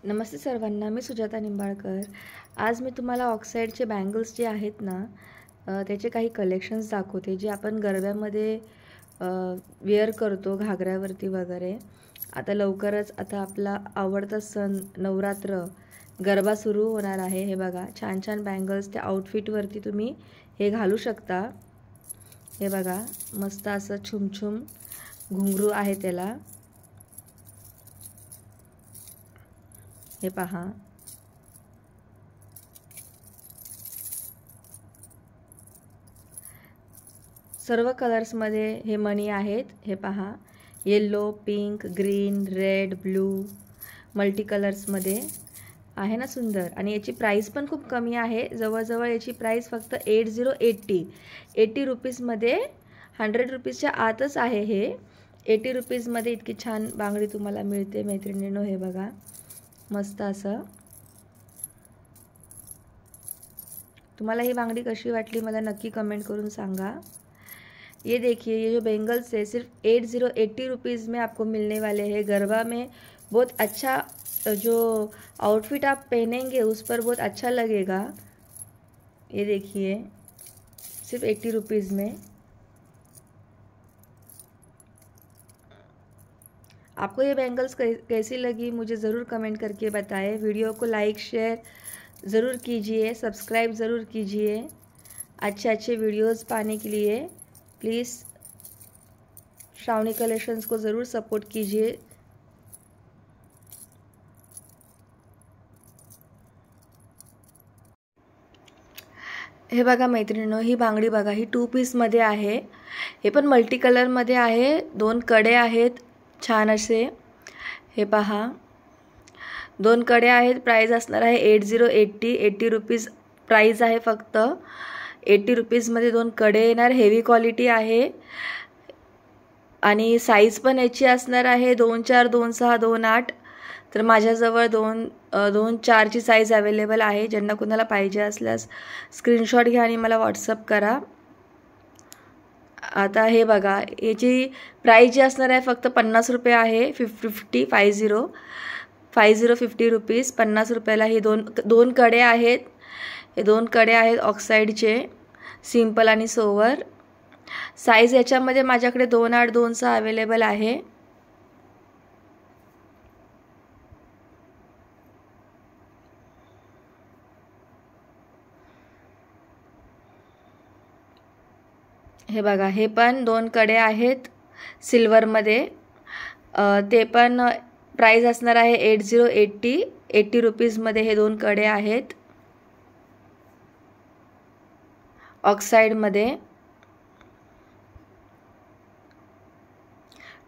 नमस्ते सर्वांना, मी सुजाता निंबाळकर। आज मी तुम्हाला ऑक्साईडचे बँगल्स जे आहेत ना, त्याचे काही कलेक्शन्स दाखवते जे आपण गरब्यामध्ये वेअर करतो घागऱ्यावरती वगैरे। आता लवकरच आपला आवडता सण नवरात्र गरबा सुरू होणार आहे। हे बघा, छान छान बँगल्स त्या आउटफिटवरती तुम्ही हे घालू शकता। हे बघा, मस्त असं छुमछुम घुंगरू आहे त्याला। हे पहा, सर्व कलर्समध्ये हे मणी आहेत। हे पहा, yellow, pink, green, red, blue, multi कलर्समध्ये आहे ना, सुंदर। आणि याची प्राइस पण खूप कमी आहे। जवळजवळ याची प्राइस फक्त 80 रुपीजमध्ये, 100 रुपीजच्या आतच आहे। हे 80 रुपीजमध्ये इतकी छान बांगडी तुम्हाला मिळते मैत्रिणींनो। हे बघा, मस्त असं। तुम्हाला ही बांगडी कशी वाटली मला नक्की कमेंट करून सांगा। ये देखिए, ये जो बेंगल्स है सिर्फ 80 रुपीज़ में आपको मिलने वाले हैं। गरबा में बहुत अच्छा, जो आउटफिट आप पहनेंगे उस पर बहुत अच्छा लगेगा। ये देखिए, सिर्फ 80 रुपीज़ में। आपको ये बैंगल्स कैसी लगी मुझे ज़रूर कमेंट करके बताएं। वीडियो को लाइक शेयर ज़रूर कीजिए, सब्सक्राइब ज़रूर कीजिए। अच्छे अच्छे वीडियोस पाने के लिए प्लीज़ श्रावणी कलेक्शंस को ज़रूर सपोर्ट कीजिए। हे बघा मैत्रिणींनो, ही बांगडी बघा, ही 2 पीसमध्ये आहे। हे पण मल्टी कलरमध्ये आहे। 2 कडे आहेत छान असे। हे पहा, 2 कडे आहेत। प्राइस असणार आहे 80 रुपीज प्राइस आहे फक्त। 80 रुपीजमध्ये 2 कडे येणार। हेवी क्वालिटी आहे आणि साईज पण याची असणार आहे 2-4, 2-6, 2-8। तर माझ्याजवळ 2-4 ची साईज अवेलेबल आहे। ज्यांना कुणाला पाहिजे असल्यास स्क्रीनशॉट घ्या आणि मला व्हॉट्सअप करा। आता हे बघा, याची प्राइस जी असणार आहे फक्त 50 रुपये आहे। 50 रुपीज, 50 रुपयाला ही दोन कडे आहेत। हे 2 कडे आहेत ऑक्साईडचे, सिंपल आणि सोवर। साईज याच्यामध्ये माझ्याकडे 2-8, 2-6 अवेलेबल आहे। हे बघा, हे पण 2 कडे आहेत सिल्वरमध्ये। ते पण प्राइस असणार आहे 80 रुपीजमध्ये हे 2 कडे आहेत ऑक्साईडमध्ये।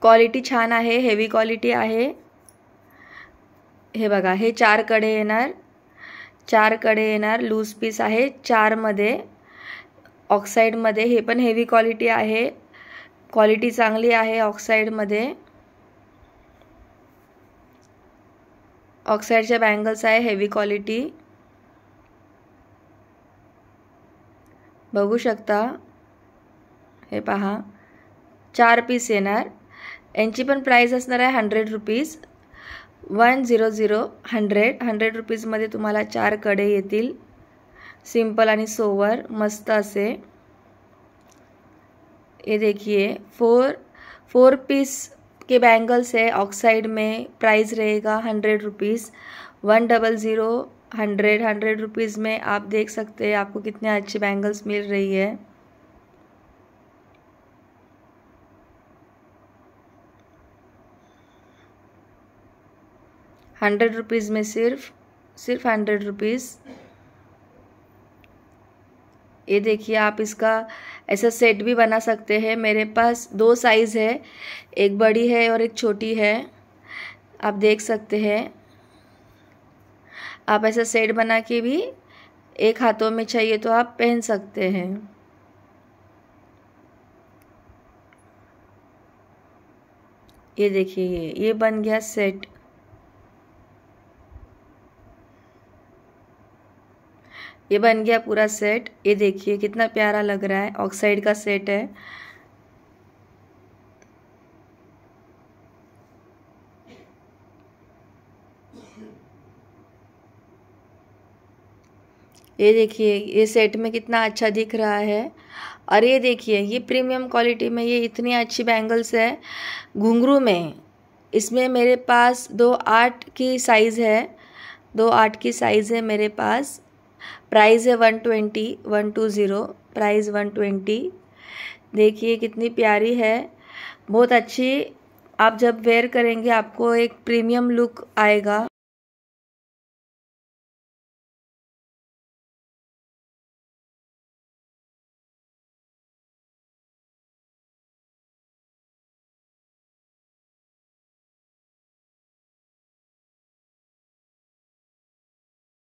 क्वालिटी छान आहे, हेवी क्वालिटी आहे। हे बघा, हे 4 कडे येणार, 4 कडे येणार। लूज पीस आहे 4 मध्ये ऑक्साईडमध्ये। हे पण हेवी क्वालिटी आहे, क्वालिटी चांगली आहे ऑक्साईडमध्ये। ऑक्साईडच्या बँगल्स आहे, हेवी क्वालिटी बघू शकता। हे पहा, 4 पीस येणार। यांची पण प्राइस असणार आहे 100 रुपीज। 100 रुपीजमध्ये तुम्हाला 4 कडे येतील, सिंपल आणि सोवर, मस्त असे। ये देखिए, 4 पीस के बैंगल्स है ऑक्साइड में। प्राइस रहेगा 100 रुपीज़। 100 रुपीज़ में आप देख सकते हैं आपको कितने अच्छे बैंगल्स मिल रही है। ₹100 में सिर्फ 100 रुपीज़। ये देखिए, आप इसका ऐसा सेट भी बना सकते हैं। मेरे पास 2 साइज़ है, एक बड़ी है और एक छोटी है, आप देख सकते हैं। आप ऐसा सेट बना के भी एक हाथों में चाहिए तो आप पहन सकते हैं। ये देखिए, ये बन गया सेट। ये बन गया पूरा सेट। ये देखिए कितना प्यारा लग रहा है, ऑक्साइड का सेट है। ये देखिए, ये सेट में कितना अच्छा दिख रहा है। और ये देखिए, ये प्रीमियम क्वालिटी में ये इतनी अच्छी बैंगल्स है घुंघरू में। इसमें मेरे पास 2/8 की साइज़ है, 2/8 की साइज़ है मेरे पास। प्राइस है 120 प्राइस 120। देखिए कितनी प्यारी है, बहुत अच्छी। आप जब वेयर करेंगे आपको एक प्रीमियम लुक आएगा।